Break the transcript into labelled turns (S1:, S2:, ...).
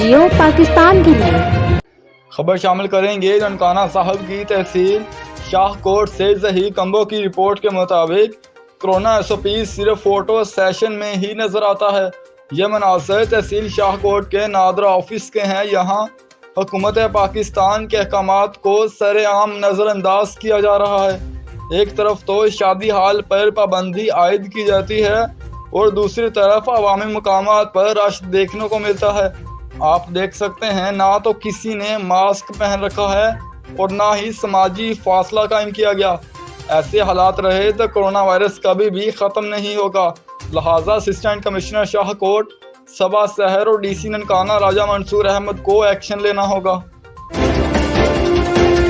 S1: जियो पाकिस्तान के लिए।
S2: खबर शामिल करेंगे ननकाना साहब की तहसील शाहकोट से जही कंबो की रिपोर्ट के मुताबिक कोरोना SOP सिर्फ फोटो सेशन में ही नजर आता है। यह मनासर तहसील शाहकोट के नादरा ऑफिस के हैं। यहाँ हुकूमत पाकिस्तान के अहकामात को सरेआम नज़रअंदाज किया जा रहा है। एक तरफ तो शादी हाल पर पाबंदी आयद की जाती है और दूसरी तरफ अवामी मकामात पर रश देखने को मिलता है। आप देख सकते हैं, ना तो किसी ने मास्क पहन रखा है और ना ही समाजी फासला कायम किया गया। ऐसे हालात रहे तो कोरोना वायरस कभी भी ख़त्म नहीं होगा। लिहाजा असिस्टेंट कमिश्नर शाहकोट, सबा शहर और DC ननकाना राजा मंसूर अहमद को एक्शन लेना होगा।